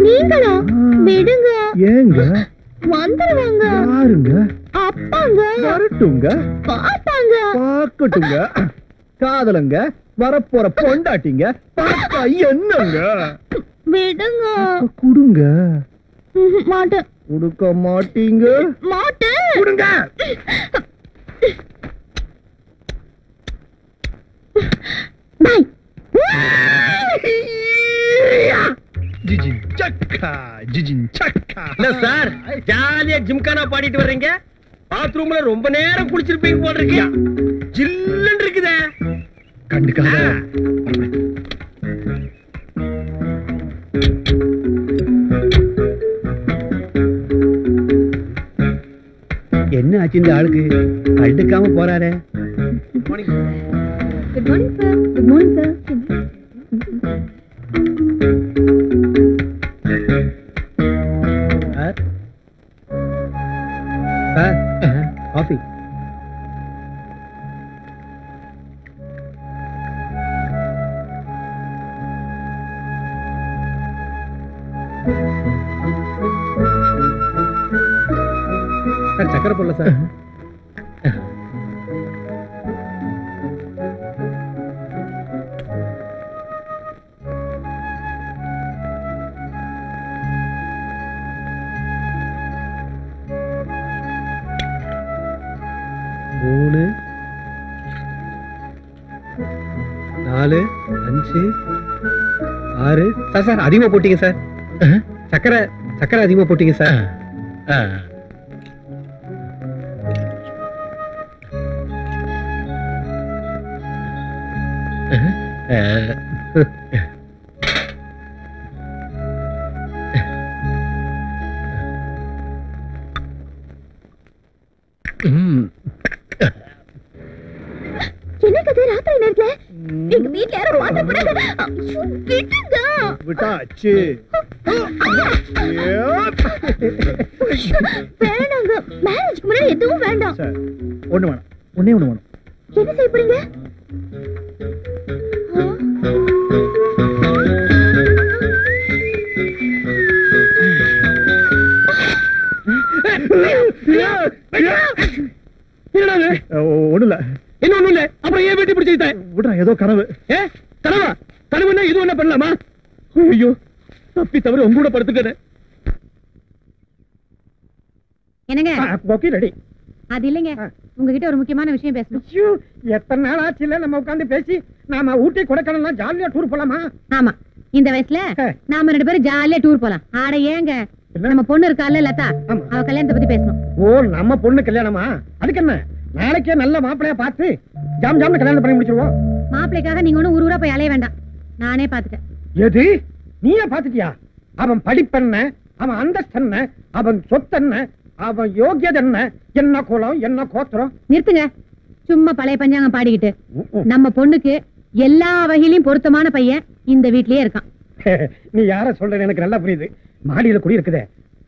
நீங்களா? விடுங்க. ஏங்க? வந்துருவாங்க. யாருங்க? அப்பாங்க. வரட்டுங்க. பாப்பாங்க. பாக்கட்டுங்க. காதலங்க, வரப்போற பொண்டாட்டிங்க, பாப்பா என்னங்க? விடுங்க. குடுங்க. மாட்டேன். குடுக்க மாட்டீங்க? மாட்டேன். குடுங்க. பாய். ஜிஜின் சக்கா, ஜிஜின் சக்கா. இல்ல சார், ஜாலியா ஜிம்கானா பாடிட்டு வர்றீங்க. பாத்ரூம்ல ரொம்ப நேரம் குளிச்சிருப்பீங்க போல இருக்கு. ஜில்லுன்னு இருக்குதே. கண்டுக்காத. என்ன ஆச்சு இந்த ஆளுக்கு? கண்டுக்காம போறாரே. Good morning sir. Good morning sir. Coffee. Sir சக்கரை போடல சார். மூணு 4 5 6. சார் அதிகமா போட்டீங்க சார். சக்கரை அதிகமா போட்டீங்க சார். என்ன கதை? ராத்திரி நேரத்துல எங்க வீட்ல யாரும் பாத்து போறாங்க. விட்டுங்க. விட்டாச்சு. வேணாங்க. மேரேஜ்க்கு முன்னாடி எதுவும் வேண்டாம். சார், ஒண்ணு வேணாம். ஒண்ணே ஒண்ணு வேணும். என்ன செய்ய போறீங்க? ஒண்ணு இல்ல. என்ன ஒண்ணும் இல்ல. அப்புறம் ஏன் வெட்டி பிடிச்சிட்ட? விடுறா, ஏதோ கனவு. கனவா? கனவுன்னா இது என்ன பண்ணலாமா? ஐயோ, தப்பி தவிர உங்க கூட படுத்துக்கிறேன். என்னங்க? Okay, ready. அது இல்லைங்க, உங்ககிட்ட ஒரு முக்கியமான விஷயம் பேசணும். எத்தனை நாள் ஆச்சுல நம்ம உட்கார்ந்து பேசி? நாம ஊட்டி கொடைக்கானல் ஜாலியா டூர் போலாமா? ஆமா, இந்த வயசுல நாம 2 பேரும் ஜாலியா டூர் போலாம். ஆட ஏங்க, நம்ம பொண்ணு இருக்கால லதா, அவ கல்யாணத்தை பத்தி பேசணும். ஓ, நம்ம பொண்ணு கல்யாணமா? அதுக்கு என்ன, நாளைக்கே நல்ல மாப்பிளையா பார்த்து ஜாம் ஜாம்னு கல்யாணம் பண்ணி முடிச்சிருவோம். மாப்பிளைக்காக நீங்க ஒண்ணு ஊரூரா போய் அலைய வேண்டாம், நானே பாத்துட்டேன். எது? நீயே பாத்துட்டியா? அவன் படிப்பென்ன, அவன் அந்தஸ்தென்ன, அவன் சொத்தென்ன, அவன் யோகியதென்ன, என்ன குலம், என்ன கோத்திரம்? நிறுத்துங்க, சும்மா பழைய பஞ்சாங்கம் பாடிக்கிட்டு. நம்ம பொண்ணுக்கு எல்லா வகையிலும் பொருத்தமான பையன் இந்த வீட்லயே இருக்கான். நீ யார சொல்ற? எனக்கு நல்லா புரியுது. மாடியில குடி இருக்குதே,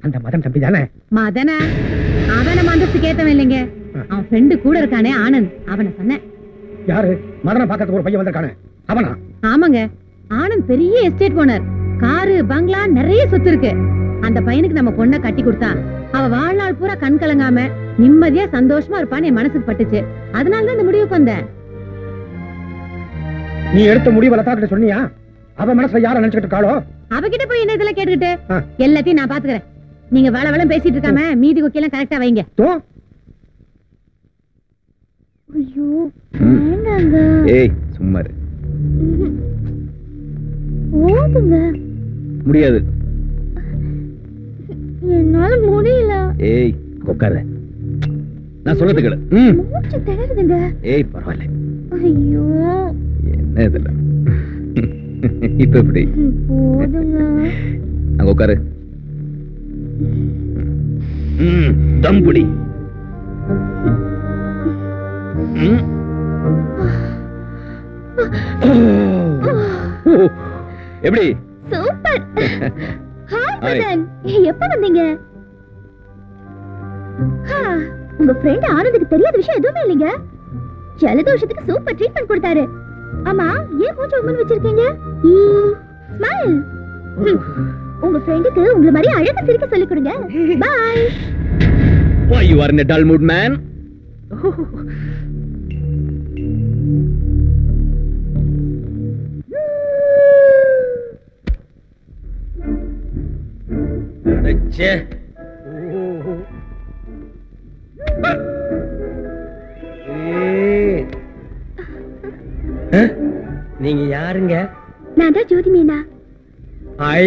அந்த மதன் தம்பி தானே? மதன? அவன் நம்ம அந்தஸ்துக்கு ஏத்தவன் இல்லைங்க. அவன் ஃப்ரெண்டு கூட இருக்கானே ஆனந்த், அவனை சொன்னேன். யாரு? மதனை பார்க்கறதுக்கு ஒரு பையன் வந்திருக்கானே, அவனா? ஆமாங்க, ஆனந்த் பெரிய எஸ்டேட் ஓனர், காரு பங்களா நிறைய சொத்து இருக்கு. அந்த பையனுக்கு நம்ம பொண்ணை கட்டி கொடுத்தா அவ வாழ்நாள் பூரா கண் கலங்காம நிம்மதியா சந்தோஷமா இருப்பான்னு என் மனசுக்கு பட்டுச்சு. அதனாலதான் இந்த முடிவுக்கு வந்தேன். நீ எடுத்த முடிவு லதாட்ட சொன்னியா? அவ மனசுல யார நினைச்சுக்கிட்டு இருக்காளோ? அவகிட்ட போய் என்ன இதெல்லாம் கேட்டுக்கிட்டு? எல்லாத்தையும் நான் பாத்துக்கிறேன். நீங்க வேலை வேலை பேசிட்டு இருக்காம மீதி கொக்கியெல்லாம் கரெக்டா வைங்க. ஐயோ, வேண்டாங்க. ஏய், சும்மா இரு. ஓடுங்க. முடியாது. என்னால முடியல. ஏய், உட்காரு. நான் சொல்றது கேளு. மூச்சு திணறுதுங்க. ஏய், பரவாயில்ல. ஐயோ, என்ன இதெல்லாம்? இப்ப எப்படி? போடுங்க. அங்க உட்காரு. தம்புடி. எப்படி? சூப்பர். ஹாய் மதன், எப்ப வந்தீங்க? உங்க ஃப்ரெண்ட் ஆனந்துக்கு தெரியாத விஷயம் எதுவுமே இல்லைங்க. ஜலதோஷத்துக்கு சூப்பர் ட்ரீட்மெண்ட் கொடுத்தாரு. ஆமா, ஏன் மூச்சு உம்மன் வச்சிருக்கீங்க? ஸ்மைல். உங்க ஃப்ரெண்டுக்கு உங்கள மாதிரி அழகா சிரிக்க சொல்லி கொடுங்க. Bye. Why you are in a dull mood, man? அச்சே. நீங்க யாருங்க? நான் தான் ஜோதி மீனா. ஐ,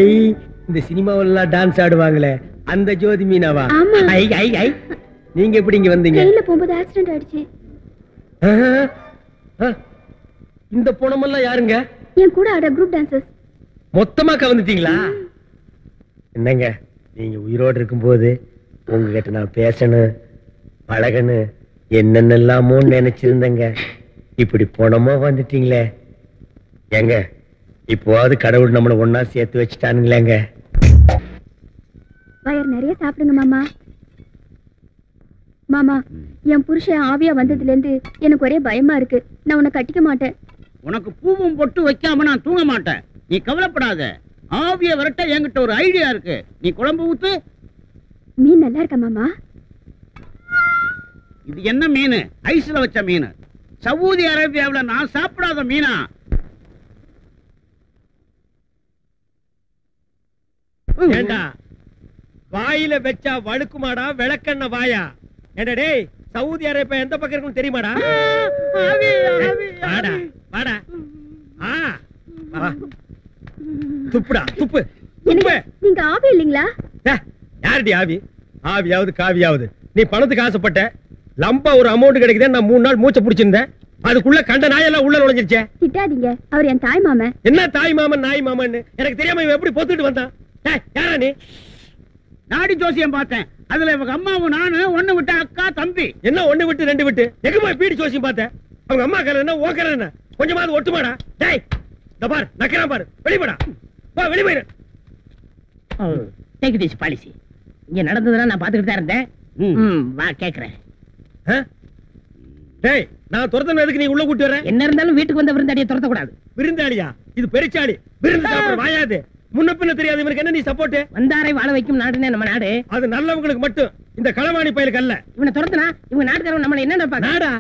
இந்த சினிமாவெல்லாம் டான்ஸ் ஆடுவாங்களே அந்த ஜோதி மீனாவா? ஆமா. ஐ ஐ ஐ. நீங்க எப்படி இங்க வந்தீங்க? ட்ரெயின்ல போகும்போது ஆக்சிடென்ட் ஆயிடுச்சு. இந்த பொணமெல்லாம் யாருங்க? என் கூட ஆட குரூப் டான்சர்ஸ். மொத்தமா கவனிட்டீங்களா? என்னங்க, நீங்க உயிரோடு இருக்கும்போது உங்ககிட்ட நான் பேசணும் பழகணும் என்னென்னலாமோ நினைச்சிருந்தேங்க. இப்படி பொணமா வந்துட்டீங்களே. ஏங்க, இப்போவாது கடவுள் நம்மள ஒன்னா சேர்த்து வச்சுட்டானுங்களேங்க. வயிறு நிறைய சாப்பிடுங்க மாமா. மாமா, என் புருஷன் ஆவியா வந்ததுல இருந்து எனக்கு ஒரே பயமா இருக்கு. நான் உன்னை கட்டிக்க மாட்டேன். உனக்கு பூவும் பொட்டு வைக்காம நான் தூங்க மாட்டேன். நீ கவலைப்படாத. ஆவிய விரட்ட என்கிட்ட ஒரு ஐடியா இருக்கு. நீ குழம்பு ஊத்து. மீன் நல்லா இருக்கா மாமா? இது என்ன மீன்? ஐஸ்ல வச்ச மீன். சவுதி அரேபியாவுல நான் சாப்பிடாத மீனா? ஏண்டா, வாயில வச்சா வழுக்குமாடா விளக்கண்ண வாயா? ஏண்டா டேய், சவுதி அரேபியா எந்த பக்கம் இருக்குன்னு தெரியுமாடா? வாடா வாடா. வா. துப்புடா துப்பு துப்பு. நீங்க ஆவி இல்லீங்களா? யாருடி ஆவி? ஆவியாவது காவியாவது. நீ பணத்துக்கு ஆசைப்பட்ட லம்பா ஒரு அமௌண்ட் கிடைக்குது. நான் 3 நாள் மூச்சை பிடிச்சிருந்தேன். அதுக்குள்ள கண்ட நாயெல்லாம் உள்ள நுழைஞ்சிருச்சே. திட்டாதீங்க, அவர் என் தாய் மாமன். என்ன தாய் மாமன் நாய் மாமன்னு எனக்கு தெரியாம இவன் எப்படி பொத்துட்டு வந்தான்? யாரா நீ? நாடி ஜோசியம் பார்த்தேன். அதுல இவங்க அம்மாவும் நானு ஒண்ணு விட்டு அக்கா தம்பி. என்ன ஒண்ணு விட்டு 2 விட்டு? எங்க போய் பீடி ஜோசியம் பார்த்தேன்? அவங்க அம்மா கரை என்ன ஓக்கற என்ன? கொஞ்சமாவது ஒட்டுமாடா? டேய், இந்த பாரு நக்கறான் பாரு. வெளியடா. வா வெளிய போயிரு. Take this policy. இங்க நடந்ததெல்லாம் நான் பாத்துக்கிட்டு தான் இருந்தேன். வா கேக்குறேன். டேய், நான் துரத்தன எதுக்கு நீ உள்ள கூட்டி வர? என்ன இருந்தாலும் வீட்டுக்கு வந்த விருந்தாடியை துரத்த கூடாது. விருந்தாளியா? இது பெருச்சாளி. விருந்து சாப்பிட வாயாது. முன்ன பின்ன தெரியாது இவனுக்கு என்ன நீ சப்போர்ட்? வந்தாரை வாழ வைக்கும் நாடுனே நம்ம நாடு. அது நல்லவங்களுக்கு மட்டும். இந்த களவாணி பயலுக்கு அல்ல. இவனை துரத்துனா இவங்க நாட்டுக்காரங்க நம்மள என்ன நினைப்பாங்க? நாடா?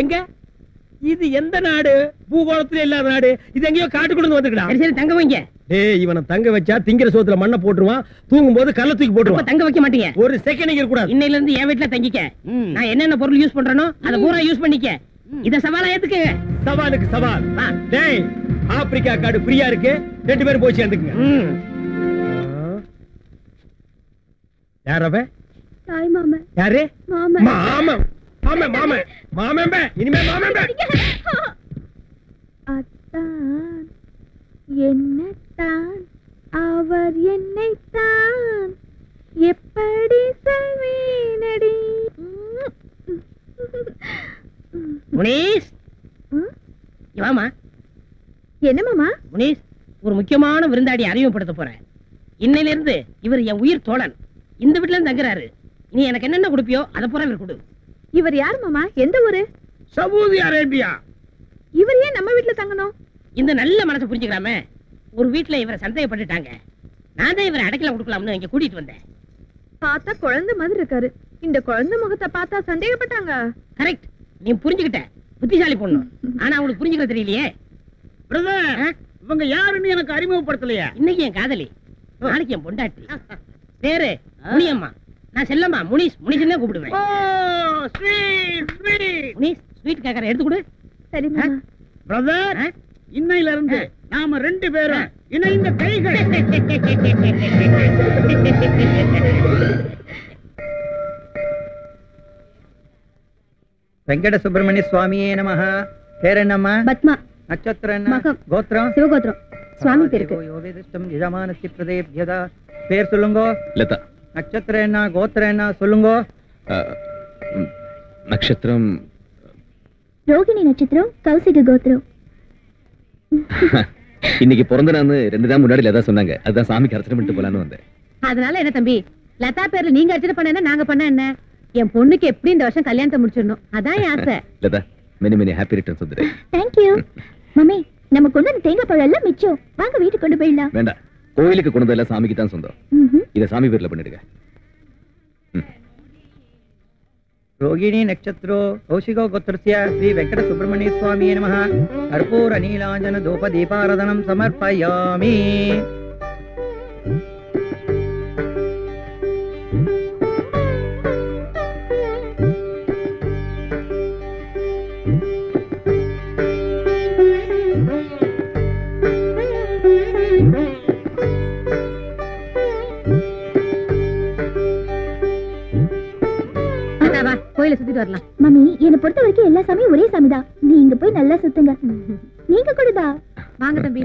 எங்க? இது எந்த நாடு? பூகோளத்துல இல்லாத நாடு. இது எங்கயோ காட்டுக்குள்ள வந்துக்கடா. சரி சரி தங்க வைங்க. டேய், இவனை தங்க வச்சா திங்கிற சோத்துல மண்ணை போட்டுருவான். தூங்கும் போது கல்ல தூக்கி போட்டுருவான். தங்க வைக்க மாட்டீங்க. ஒரு செகண்ட் இருக்க கூடாது. இன்னையில இருந்து என் வீட்டுல தங்கிக்க. நான் என்னென்ன பொருள் யூஸ் பண்றேனோ அத பூரா யூஸ் பண்ணிக்க. இத சவாலா ஏத்துக்க. சவாலுக்கு சவால். டேய், ஆப்பிரிக்கா காடு ஃப்ரீயா இருக்கு. 2 பேரும் போய் சேர்ந்துக்குங்க. யார் அவ? தாய் மாமன். யாரு? மாமன். மாமன். மாமன் மாமன் மாமன் பே. இனிமே மாமன் பே. அத்தான் என்னத்தான் அவர் என்னைத்தான் எப்படி சொல்வேனடி. முனீஸ், வாமா. என்ன மாமா? முனீஸ், ஒரு முக்கியமான விருந்தாடி அறிமுகப்படுத்த போறேன். இன்னையில இருந்து இவர் என் உயிர் தோழன். இந்த வீட்டுல இருந்து தங்குறாரு. நீ எனக்கு என்னென்ன கொடுப்பியோ அதை பூரா இவர் கொடு. இவர் யார் மாமா? எந்த ஊரு? Saudi Arabia. இவர் ஏன் நம்ம வீட்டுல தங்கணும்? இந்த நல்ல மனசை புரிஞ்சுக்கலாமே. ஒரு வீட்டுல இவரை சந்தேகப்பட்டுட்டாங்க. நான் தான் இவரை அடைக்கல கொடுக்கலாம்னு இங்க கூட்டிட்டு வந்தேன். பார்த்தா குழந்தை மாதிரி இருக்காரு. இந்த குழந்தை முகத்தை பார்த்தா சந்தேகப்பட்டாங்க. கரெக்ட், நீ புரிஞ்சுக்கிட்ட. புத்திசாலி பொண்ணு. ஆனா அவங்களுக்கு புரிஞ்சுக்க தெரியலையே. பிரதர், இவங்க யாருன்னு எனக்கு அறிமுகப்படுத்தலையா? இன்னைக்கு என் காதலி, நாளைக்கு என் பொண்டாட்டி. பேரு முனியம்மா. நான் செல்லம்மா. முனிஸ் முனிஸ்னே கூப்பிடுவேன். முனிஸ், ஸ்வீட் கேக்கற எடுத்து கொடு. சரி மாமா. பிரதர், இன்னையில இருந்து நாம 2 பேரும் இணைந்த கைகள். வெங்கட சுப்பிரமணிய சுவாமியே நமஹ. பேர் என்னம்மா? பத்மா. நட்சத்திரம் என்ன? மகம். கோத்திரம்? சிவகோத்திரம். சுவாமி பேருக்கு. யோவேதிஷ்டம் யஜமானஸ்ய பிரதேப்யதா. பேர் சொல்லுங்க. லதா. நட்சத்திரம் என்ன? கோத்திரம் என்ன? சொல்லுங்க. நட்சத்திரம் ரோகிணி நட்சத்திரம், கௌசிக கோத்திரம். இன்னைக்கு பிறந்த நாள் 2 நாள் முன்னாடி லதா சொன்னாங்க. அதுதான் சாமிக்கு அர்ச்சனை பண்ணிட்டு போலான்னு வந்தேன். அதனால என்ன தம்பி, லதா பேர்ல நீங்க அர்ச்சனை பண்ண என்ன, நாங்க பண்ண என்ன? என் பொண்ணுக்கு எப்படி இந்த வருஷம் கல்யாணத்தை முடிச்சிடணும் அதான் என் ஆசை. Latha many many happy returns வந்துடு. தேங்க்யூ. மம்மி நம்ம கொண்டு வந்த தேங்காய் பழம் எல்லாம் மிச்சம். வாங்க வீட்டுக்கு கொண்டு போயிடலாம். வேண்டாம், கோயிலுக்கு கொண்டு எல்லாம் சாமிக்கு தான் சொந்தம். இத சாமி பேர்ல பண்ணிடுங்க. रोगिणी नक्षत्रो कौशिको गोत्रस्य श्री वेंकट सुब्रह्मण्य स्वामी नमः. कर्पूर नीलांजन धूप दीपाराधनं समर्पयामि. கோயில சுத்திட்டு வரலாம். மம்மி என்னை பொறுத்த வரைக்கும் எல்லா சாமியும் ஒரே சாமி தான். நீங்க போய் நல்லா சுத்துங்க. நீங்க கூடதா? வாங்க தம்பி.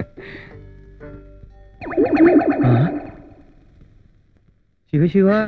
शिव शिवा